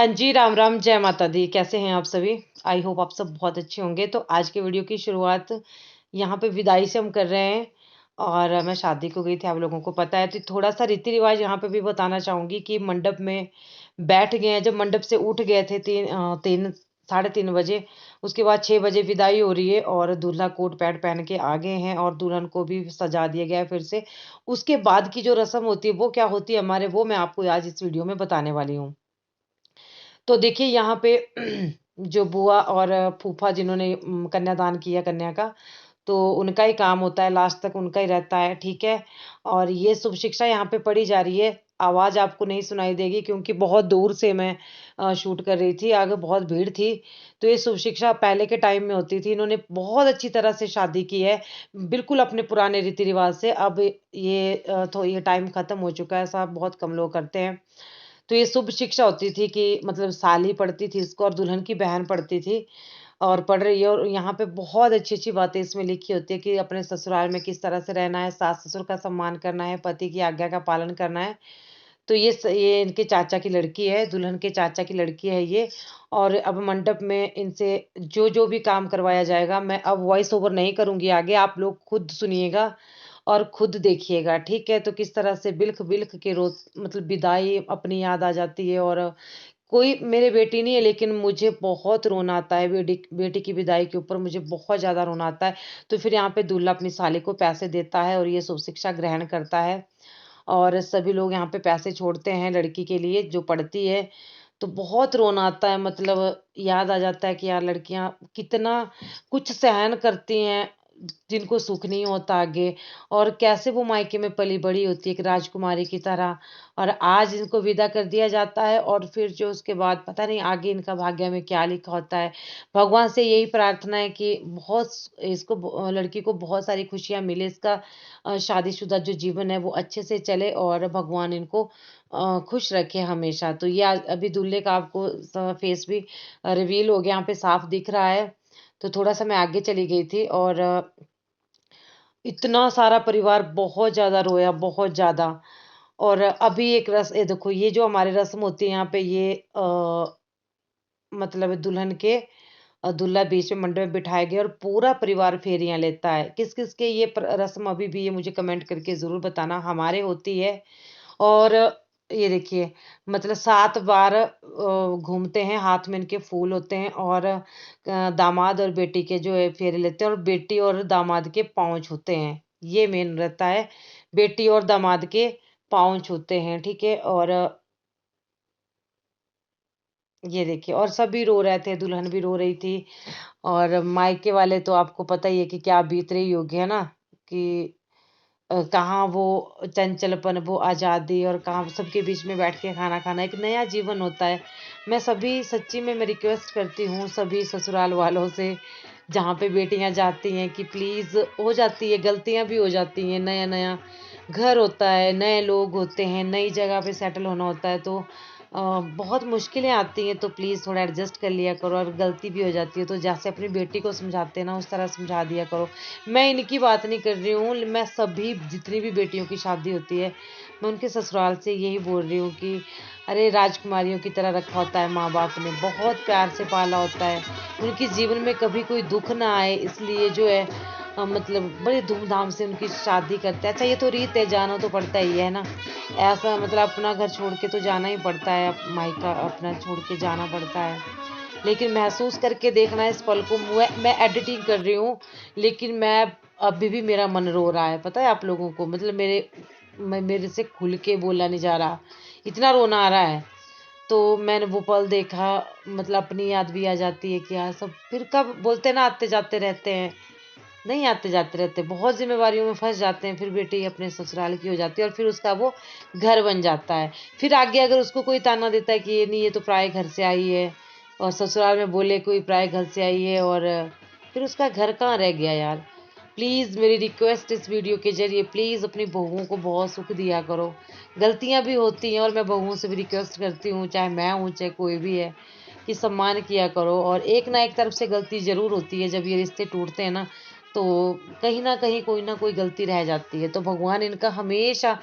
हाँ जी, राम राम, जय माता दी। कैसे हैं आप सभी? आई होप आप सब बहुत अच्छे होंगे। तो आज के वीडियो की शुरुआत यहाँ पे विदाई से हम कर रहे हैं। और मैं शादी को गई थी, आप लोगों को पता है। तो थोड़ा-सा रीति-रिवाज यहाँ पे भी बताना चाहूँगी कि मंडप में बैठ गए हैं। जब मंडप से उठ गए थे 3 साढ़े 3 बजे, उसके बाद 6 बजे विदाई हो रही है और दूल्हा कोट पैंट पहन के आ गए हैं और दुल्हन को भी सजा दिया गया है फिर से। उसके बाद की जो रस्म होती है, वो क्या होती है हमारे, वो मैं आपको आज इस वीडियो में बताने वाली हूँ। तो देखिए यहाँ पे जो बुआ और फूफा जिन्होंने कन्यादान किया कन्या का, तो उनका ही काम होता है, लास्ट तक उनका ही रहता है, ठीक है? और ये शुभ शिक्षा यहाँ पे पढ़ी जा रही है। आवाज़ आपको नहीं सुनाई देगी क्योंकि बहुत दूर से मैं शूट कर रही थी, आगे बहुत भीड़ थी। तो ये शुभ शिक्षा पहले के टाइम में होती थी। इन्होंने बहुत अच्छी तरह से शादी की है, बिल्कुल अपने पुराने रीति-रिवाज से। अब ये तो ये टाइम खत्म हो चुका है, ऐसा बहुत कम लोग करते हैं। तो ये शुभ शिक्षा होती थी कि मतलब साली पढ़ती थी इसको और दुल्हन की बहन पढ़ती थी और पढ़ रही है। और यहाँ पे बहुत अच्छी-अच्छी बातें इसमें लिखी होती है कि अपने ससुराल में किस तरह से रहना है, सास-ससुर का सम्मान करना है, पति की आज्ञा का पालन करना है। तो ये इनके चाचा की लड़की है, दुल्हन के चाचा की लड़की है ये। और अब मंडप में इनसे जो-जो भी काम करवाया जाएगा, मैं अब वॉइस ओवर नहीं करूँगी आगे, आप लोग खुद सुनिएगा और खुद देखिएगा, ठीक है? तो किस तरह से बिल्ख-बिल्ख के मतलब विदाई अपनी याद आ जाती है। और कोई मेरी बेटी नहीं है, लेकिन मुझे बहुत रोना आता है बेटी बेटी की विदाई के ऊपर, मुझे बहुत ज़्यादा रोना आता है। तो फिर यहाँ पे दूल्हा अपनी साली को पैसे देता है और ये शुभ शिक्षा ग्रहण करता है। और सभी लोग यहाँ पे पैसे छोड़ते हैं लड़की के लिए जो पढ़ती है। तो बहुत रोना आता है, मतलब याद आ जाता है कि यार लड़कियां कितना कुछ सहन करती हैं, जिनको सुख नहीं होता आगे। और कैसे वो मायके में पली बड़ी होती है एक राजकुमारी की तरह। और आज इनको विदा कर दिया जाता है और फिर जो उसके बाद पता नहीं आगे इनका भाग्य में क्या लिखा होता है। भगवान से यही प्रार्थना है कि बहुत इसको लड़की को बहुत सारी खुशियां मिले, इसका शादीशुदा जो जीवन है वो अच्छे से चले और भगवान इनको खुश रखे हमेशा। तो ये अभी दूल्हे का आपको फेस भी रिवील हो गया, यहाँ पे साफ दिख रहा है। तो थोड़ा-सा मैं आगे चली गई थी और इतना सारा परिवार बहुत ज़्यादा रोया, बहुत ज़्यादा। और अभी एक ये देखो, ये जो हमारी रस्म होती है यहाँ पे, ये मतलब दुल्हन के दूल्हा बीच में मंडप में बिठाए गए और पूरा परिवार फेरियाँ लेता है। किस-किस के ये रस्म अभी भी, ये मुझे कमेंट करके ज़रूर बताना। हमारे होती है। और ये देखिए, मतलब 7 बार घूमते हैं, हाथ में इनके फूल होते हैं और दामाद और बेटी के जो है फेरे लेते हैं और बेटी और दामाद के पाँव छूते हैं। ये मेन रहता है, बेटी और दामाद के पाँव छूते हैं, ठीक है? और ये देखिए, और सभी रो रहे थे, दुल्हन भी रो रही थी। और मायके वाले तो आपको पता ही है कि क्या बीत रही होगी, है ना? कि कहाँ वो चंचलपन, वो आज़ादी, और कहाँ सबके बीच में बैठ के खाना खाना, एक नया जीवन होता है। मैं सभी सच्ची में मैं रिक्वेस्ट करती हूँ सभी ससुराल वालों से, जहाँ पे बेटियाँ जाती हैं, कि प्लीज़, हो जाती है, गलतियाँ भी हो जाती हैं, नया-नया घर होता है, नए लोग होते हैं, नई जगह पे सेटल होना होता है, तो बहुत मुश्किलें आती हैं, तो प्लीज़ थोड़ा एडजस्ट कर लिया करो। और गलती भी हो जाती है तो जैसे अपनी बेटी को समझाते हैं ना, उस तरह समझा दिया करो। मैं इनकी बात नहीं कर रही हूँ, मैं सभी जितनी भी बेटियों की शादी होती है, मैं उनके ससुराल से यही बोल रही हूँ कि अरे, राजकुमारियों की तरह रखा होता है माँ-बाप ने, बहुत प्यार से पाला होता है। उनके जीवन में कभी कोई दुःख ना आए, इसलिए जो है मतलब बड़े धूम-धाम से उनकी शादी करते हैं। अच्छा, ये तो रीत है, जाना तो पड़ता ही है ना? ऐसा मतलब अपना घर छोड़ के तो जाना ही पड़ता है, मायका अपना छोड़ के जाना पड़ता है। लेकिन महसूस करके देखना इस पल को, मैं एडिटिंग कर रही हूँ, लेकिन मैं अभी भी मेरा मन रो रहा है, पता है आप लोगों को? मतलब मेरे से खुल के बोला नहीं जा रहा, इतना रोना आ रहा है। तो मैंने वो पल देखा, मतलब अपनी याद भी आ जाती है कि यार सब फिर कब बोलते हैं ना, आते जाते रहते हैं, नहीं आते जाते रहते, बहुत ज़िम्मेवारियों में फँस जाते हैं, फिर बेटी अपने ससुराल की हो जाती है और फिर उसका वो घर बन जाता है। फिर आगे अगर उसको कोई ताना देता है कि ये नहीं, ये तो पराए घर से आई है, और ससुराल में बोले कोई पराए घर से आई है, और फिर उसका घर कहाँ रह गया यार? प्लीज़, मेरी रिक्वेस्ट इस वीडियो के ज़रिए, प्लीज़ अपनी बहुओं को बहुत सुख दिया करो। गलतियाँ भी होती हैं और मैं बहुओं से भी रिक्वेस्ट करती हूँ, चाहे मैं हूँ, चाहे कोई भी है, कि सम्मान किया करो। और एक ना एक तरफ से गलती ज़रूर होती है, जब ये रिश्ते टूटते हैं ना, तो कहीं न कहीं कोई ना कोई गलती रह जाती है। तो भगवान इनका हमेशा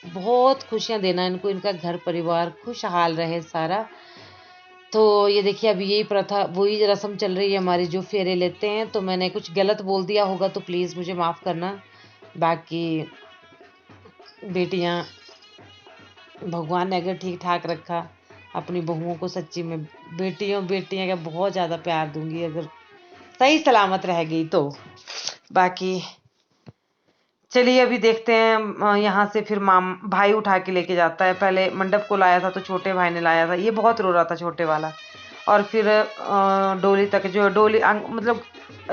बहुत खुशियाँ देना इनको, इनका घर परिवार खुशहाल रहे सारा। तो ये देखिए अभी यही प्रथा वही रस्म चल रही है हमारी, जो फेरे लेते हैं। तो मैंने कुछ गलत बोल दिया होगा तो प्लीज़ मुझे माफ़ करना। बाकी बेटियां, भगवान ने अगर ठीक ठाक रखा अपनी बहुओं को, सच्ची में बेटियों बेटियां का बहुत ज़्यादा प्यार दूंगी अगर सही सलामत रह गई तो। बाकी चलिए अभी देखते हैं। यहाँ से फिर भाई उठा के लेके जाता है। पहले मंडप को लाया था तो छोटे भाई ने लाया था, ये बहुत रो रहा था छोटे वाला। और फिर डोली तक, जो डोली मतलब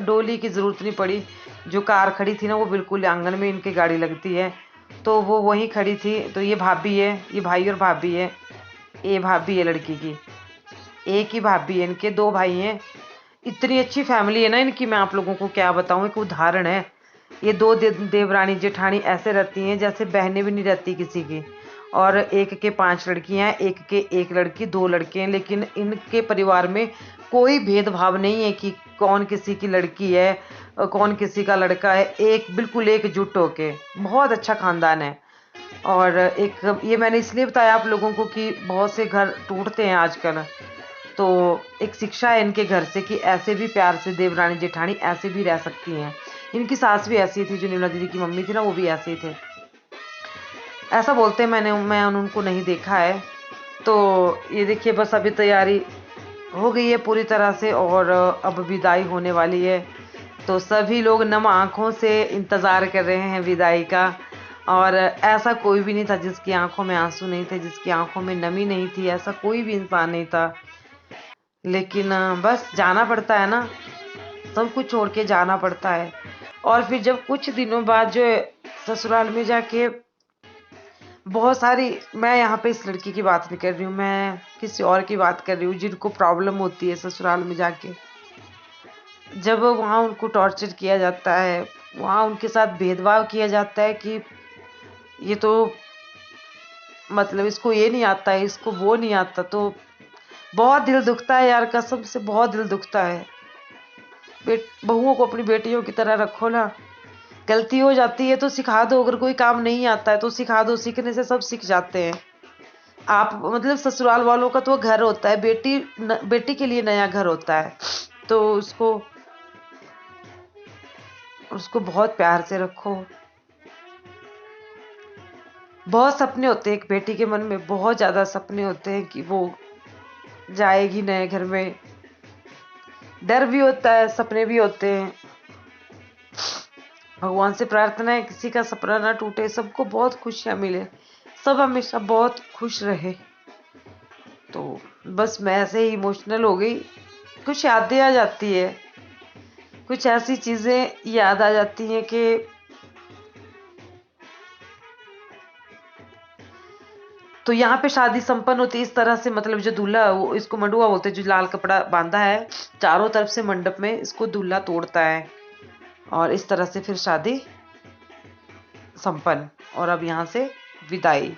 डोली की ज़रूरत नहीं पड़ी। जो कार खड़ी थी ना वो बिल्कुल आंगन में इनकी गाड़ी लगती है, तो वो वहीं खड़ी थी। तो ये भाभी है, ये भाई और भाभी है। ये भाभी है लड़की की, एक ही भाभी है, इनके 2 भाई हैं। इतनी अच्छी फैमिली है ना इनकी, मैं आप लोगों को क्या बताऊं, एक उदाहरण है। ये 2 देवरानी जेठानी ऐसे रहती हैं जैसे बहनें भी नहीं रहती किसी की। और एक के 5 लड़कियां हैं, एक के 1 लड़की, 2 लड़के हैं। लेकिन इनके परिवार में कोई भेदभाव नहीं है कि कौन किसी की लड़की है कौन किसी का लड़का है। एक बिल्कुल एकजुट होके, बहुत अच्छा खानदान है। और एक ये मैंने इसलिए बताया आप लोगों को कि बहुत से घर टूटते हैं आजकल, तो एक शिक्षा है इनके घर से कि ऐसे भी प्यार से देवरानी जेठानी ऐसे भी रह सकती हैं। इनकी सास भी ऐसी थी, जो निर्मला दीदी की मम्मी थी ना, वो भी ऐसे ही थे, ऐसा बोलते हैं। मैं उनको नहीं देखा है। तो ये देखिए बस अभी तैयारी हो गई है पूरी तरह से और अब विदाई होने वाली है। तो सभी लोग नम आंखों से इंतज़ार कर रहे हैं विदाई का। और ऐसा कोई भी नहीं था जिसकी आंखों में आंसू नहीं थे, जिसकी आंखों में नमी नहीं थी, ऐसा कोई भी इंसान नहीं था। लेकिन बस जाना पड़ता है ना, सब कुछ छोड़ के जाना पड़ता है। और फिर जब कुछ दिनों बाद जो है ससुराल में जाके बहुत सारी, मैं यहाँ पे इस लड़की की बात नहीं कर रही हूँ, मैं किसी और की बात कर रही हूँ जिनको प्रॉब्लम होती है ससुराल में जाके। जब वहाँ उनको टॉर्चर किया जाता है, वहाँ उनके साथ भेदभाव किया जाता है कि ये तो मतलब इसको ये नहीं आता है, इसको वो नहीं आता, तो बहुत दिल दुखता है यार, कसम से बहुत दिल दुखता है। बहुओं को अपनी बेटियों की तरह रखो ना। गलती हो जाती है तो सिखा दो, अगर कोई काम नहीं आता है तो सिखा दो, सीखने से सब सीख जाते हैं। आप मतलब ससुराल वालों का तो घर होता है, बेटी के लिए नया घर होता है, तो उसको उसको बहुत प्यार से रखो। बहुत सपने होते हैं एक बेटी के मन में, बहुत ज़्यादा सपने होते हैं कि वो जाएगी नए घर में। डर भी होता है, सपने भी होते हैं। भगवान से प्रार्थना है किसी का सपना ना टूटे, सबको बहुत खुशियाँ मिले, सब हमेशा बहुत खुश रहे। तो बस मैं ऐसे ही इमोशनल हो गई, कुछ यादें आ जाती है, कुछ ऐसी चीज़ें याद आ जाती हैं कि तो यहाँ पे शादी संपन्न होती है इस तरह से। मतलब जो दूल्हा, वो इसको मंडुआ बोलते हैं, जो लाल कपड़ा बांधा है चारों तरफ से मंडप में, इसको दूल्हा तोड़ता है और इस तरह से फिर शादी संपन्न। और अब यहाँ से विदाई।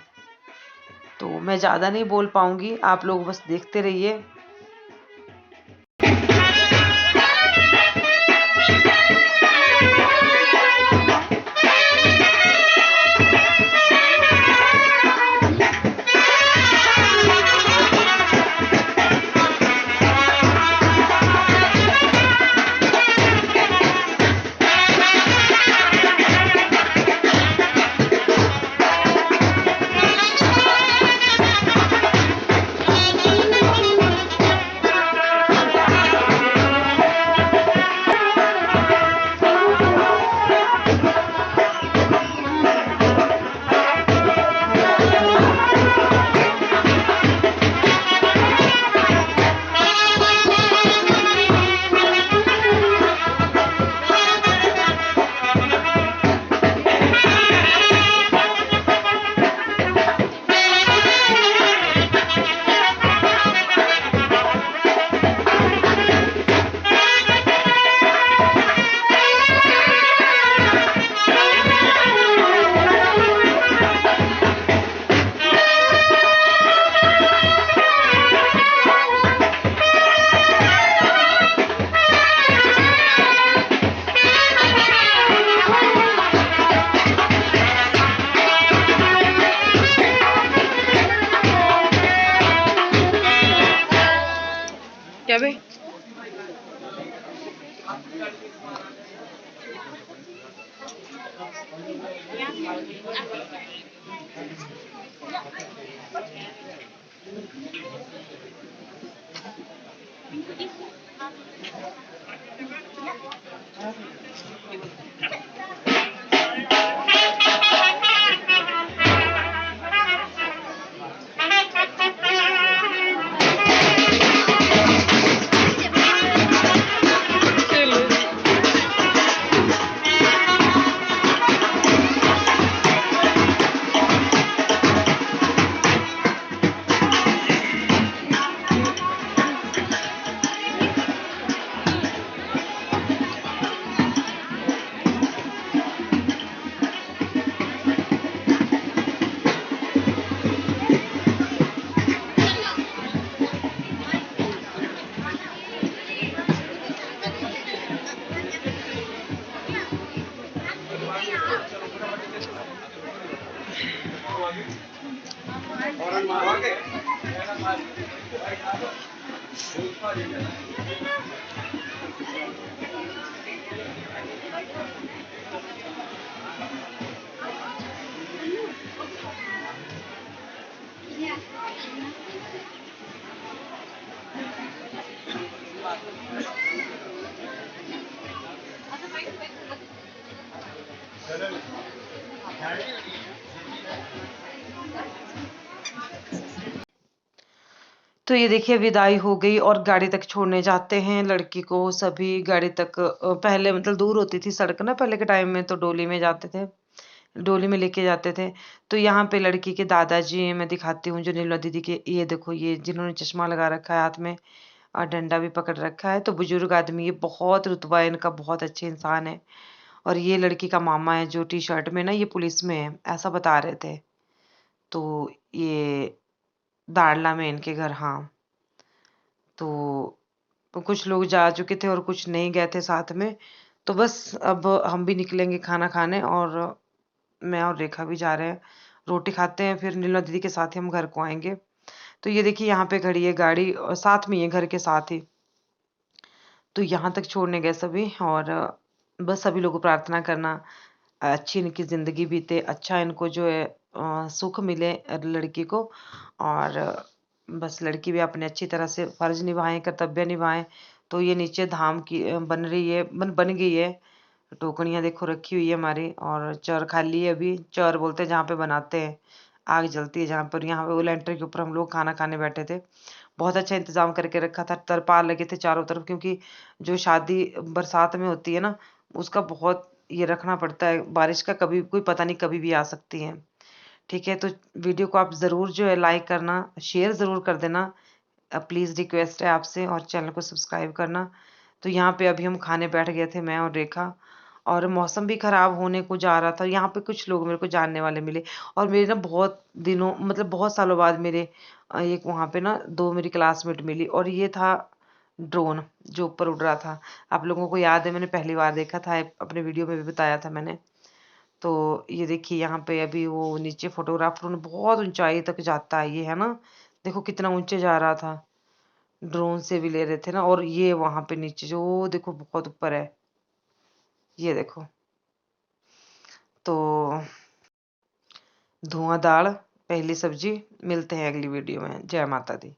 तो मैं ज़्यादा नहीं बोल पाऊंगी, आप लोग बस देखते रहिए। क्या भाई? तो ये देखिए विदाई हो गई और गाड़ी तक छोड़ने जाते हैं लड़की को सभी गाड़ी तक। पहले मतलब दूर होती थी सड़क ना, पहले के टाइम में तो डोली में जाते थे, डोली में लेके जाते थे। तो यहाँ पे लड़की के दादाजी मैं दिखाती हूँ, जो नीलम दीदी के, ये देखो ये जिन्होंने चश्मा लगा रखा है हाथ में और डंडा भी पकड़ रखा है। तो बुजुर्ग आदमी, ये बहुत रुतबा है इनका, बहुत अच्छे इंसान है। और ये लड़की का मामा है जो टी शर्ट में ना, ये पुलिस में है ऐसा बता रहे थे। तो ये दाड़ला में इनके घर। हाँ, तो कुछ लोग जा चुके थे और कुछ नहीं गए थे साथ में। तो बस अब हम भी निकलेंगे खाना खाने, और मैं और रेखा भी जा रहे हैं, रोटी खाते हैं फिर नीला दीदी के साथ ही हम घर को आएंगे। तो ये देखिए यहाँ पे खड़ी है गाड़ी और साथ में ही है, घर के साथ ही। तो यहाँ तक छोड़ने गए सभी, और बस सभी लोगों को प्रार्थना करना अच्छी इनकी ज़िंदगी बीते, अच्छा इनको जो है सुख मिले लड़की को। और बस लड़की भी अपने अच्छी तरह से फ़र्ज़ निभाएँ, कर्तव्य निभाएँ। तो ये नीचे धाम की बन रही है, बन गई है। टोकरियाँ देखो रखी हुई है हमारी, और चौर खाली है अभी। चौर बोलते हैं जहाँ पे बनाते हैं, आग जलती है जहाँ पर। यहाँ पे वो लेंटर के ऊपर हम लोग खाना खाने बैठे थे। बहुत अच्छा इंतज़ाम करके रखा था, तरपाल लगे थे चारों तरफ, क्योंकि जो शादी बरसात में होती है ना, उसका बहुत ये रखना पड़ता है। बारिश का कभी कोई पता नहीं, कभी भी आ सकती है। ठीक है, तो वीडियो को आप ज़रूर जो है लाइक करना, शेयर ज़रूर कर देना। प्लीज़ रिक्वेस्ट है आपसे, और चैनल को सब्सक्राइब करना। तो यहाँ पे अभी हम खाने बैठ गए थे, मैं और रेखा। और मौसम भी ख़राब होने को जा रहा था। यहाँ पे कुछ लोग मेरे को जानने वाले मिले, और मेरे ना बहुत दिनों मतलब बहुत सालों बाद मेरे एक वहाँ पे ना 2 मेरी क्लासमेट मिली, और ये था ड्रोन जो ऊपर उड़ रहा था। आप लोगों को याद है, मैंने पहली बार देखा था, अपने वीडियो में भी बताया था मैंने। तो ये देखिए यहाँ पे अभी वो नीचे फोटोग्राफर ने बहुत ऊंचाई तक जाता है ये, है ना। देखो कितना ऊंचे जा रहा था, ड्रोन से भी ले रहे थे ना। और ये वहां पे नीचे जो देखो बहुत ऊपर है, ये देखो। तो धुआंधार पहली सब्जी। मिलते हैं अगली वीडियो में। जय माता दी।